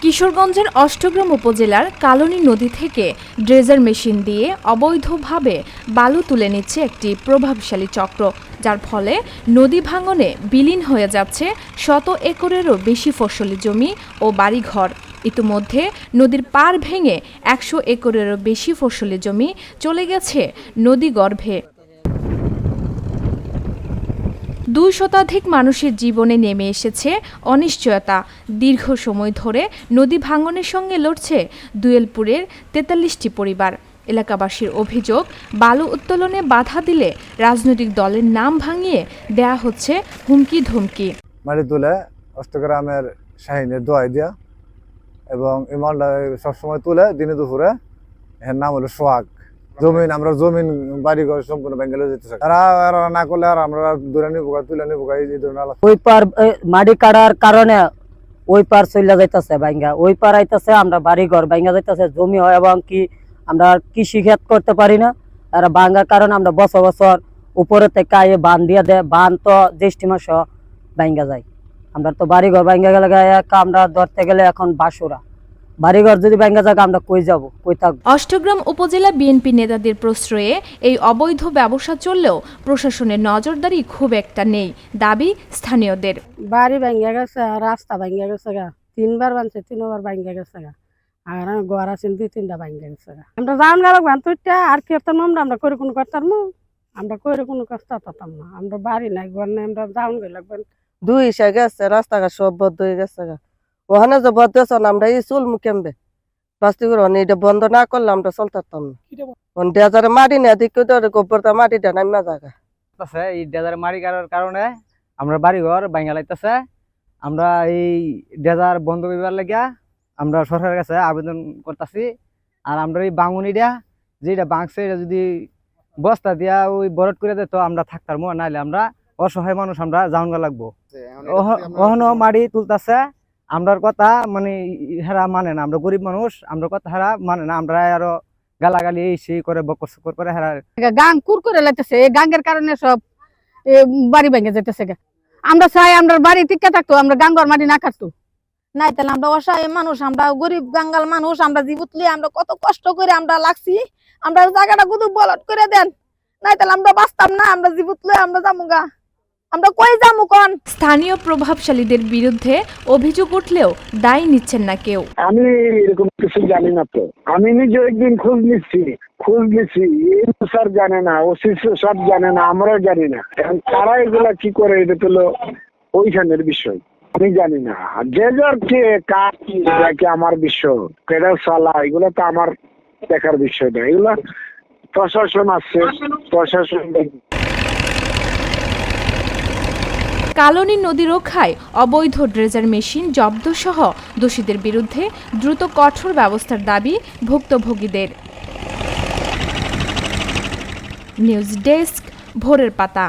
কিশোরগঞ্জের অষ্টগ্রাম উপজেলার কালনী নদী থেকে ড্রেজার মেশিন দিয়ে অবৈধভাবে বালু তুলে নিচ্ছে একটি প্রভাবশালী চক্র, যার ফলে নদী ভাঙনে বিলীন হয়ে যাচ্ছে শত একরেরও বেশি ফসলি জমি ও বাড়িঘর। ইতিমধ্যে নদীর পাড় ভেঙে ১০০ একরেরও বেশি ফসলি জমি চলে গেছে নদীগর্ভে। ২ শতাধিক মানুষের জীবনে নেমে এসেছে অনিশ্চয়তা। দীর্ঘ সময় ধরে নদী ভাঙনের সঙ্গে লড়ছে দুয়েলপুরের ৪৩টি পরিবার। এলাকাবাসীর অভিযোগ, বালু উত্তোলনে বাধা দিলে রাজনৈতিক দলের নাম ভাঙিয়ে দেয়া হচ্ছে হুমকি ধমকি। মাটি তুলে অষ্টগ্রামের শাহিনের দোয়াই দিয়া এবং এই মালটা সবসময় তুলে দিনে দুপুরে, এর নাম হলো সোহাগ। জমিন আমরা জমিন বাড়িঘর সম্পূর্ণ বেঙ্গলে যেতেছে, তারা না করলে আর আমরা দূরে নিবো তুলে নিবো এই ধরনের। ওই পার মাটি কাটার কারণে ওই পার চলে যাইতেছে ভাঙ্গা, ওই পার আইতেছে, আমরা বাড়িঘর ভাঙ্গা যাইতেছে, জমি হয় এবং কি আমরা কৃষি ক্ষেত করতে পারি না। আর ভাঙ্গার কারণে আমরা বছর বছর উপরে থেকে বান দিয়ে দেয়, বান তো জ্যৈষ্ঠ মাস ভাঙ্গা যায়। আমরা তো বাড়িঘর ভাঙ্গা গেলে আমরা ধরতে গেলে এখন বাসুরা, বাড়িঘর যদি ভাঙ্গা যায় আমরা কই যাব, কই থাকবো। অষ্টগ্রাম উপজেলা বিএনপি নেতাদের প্রশ্রয়ে এই অবৈধ ব্যবসা চললেও প্রশাসনের নজরদারি খুব একটা নেই, দাবি স্থানীয়দের। বাড়ি ভাঙ্গা গেছে, রাস্তা ভাঙ্গা গেছে গা, 3বার বানছে, 3বার ভাঙ্গা গেছে গা, আর ঘর আছে 2-3টা ভাঙ্গা গেছে গা। আমরা যাওন গেল বানতুইটা আর কি করতাম, আমরা করে কোনো করতাম না, আমরা করে কোনো কষ্ট হতাম না। আমরা বাড়ি নাই, ঘর নাই, আমরা যাওন গেল দুই হিসা গেছে, রাস্তাঘাট সব বদ্ধ হয়ে গেছে গা। ওখানে যে বদ্ধ আছে আমরা এই চুল মুখেমবে বাস্তি করে এটা বন্ধ না করলে আমরা চলতে পারতাম না। ডেজারে মাটি না দিকে গোবরটা মাটিটা নামা জায়গা এই ডেজারে মাটি কাটার কারণে আমরা বাড়িঘর ভাঙা লাইতেছে। আমরা এই ডেজার বন্ধ করার লাগিয়া আমরা সরকারের কাছে আবেদন করতেছি। আর আমরা এই বাঙুনিটা যেটা বাংছে এটা যদি বস্তা দিয়া ওই বরট করে দিত আমরা থাকতাম, নাইলে আমরা অসহায় মানুষ আমরা জাউনগা লাগবো। ওখানেও মাটি তুলতেছে, আমরার কথা মানে হেরা মানে না, আমরা গরিব মানুষ, আমরা কথা হেরা মানে না। আমরা আরো গালাগালি এই সেই করে বকর করে হেরা গাং কুর করে লাইতেছে। এই গাঙ্গের কারণে সব বাড়ি ভেঙে যেতেছে। আমরা চাই আমরা বাড়ি টিকা থাকতো, আমরা গাঙ্গর মাটি না কাটতো নাই, তাহলে আমরা অসহায় মানুষ, আমরা গরিব গাঙ্গাল মানুষ, আমরা জীবতলি আমরা কত কষ্ট করে আমরা লাগছি, আমরা জায়গাটা গুদু বলট করে দেন, নাই তাহলে আমরা বাঁচতাম না, আমরা জীবতলি আমরা যামুগা, আমরা কই যামু কোন। স্থানীয় প্রভাবশালীদের বিরুদ্ধে অভিযোগ উঠলেও দায় নিচ্ছেন না কেউ। আমি এরকম কিছু জানি না, তো আমি নিজে একদিন খোঁজ নিচ্ছি, স্যার জানে না, ওসি সব জানে না, আমরাও জানি না। এখন তারা এগুলা কি করে এটা তো ওইখানের বিষয়, আমি জানি না। যে যার কে কার কি আমার বিষয়, কেডা সালা, এগুলো তো আমার দেখার বিষয় না। এগুলা প্রশাসন আছে, প্রশাসন। কালনী নদী রক্ষায় অবৈধ ড্রেজার মেশিন জব্দ সহ দোষীদের বিরুদ্ধে দ্রুত কঠোর ব্যবস্থার দাবি ভুক্তভোগীদের। নিউজ ডেস্ক, ভোরের পাতা।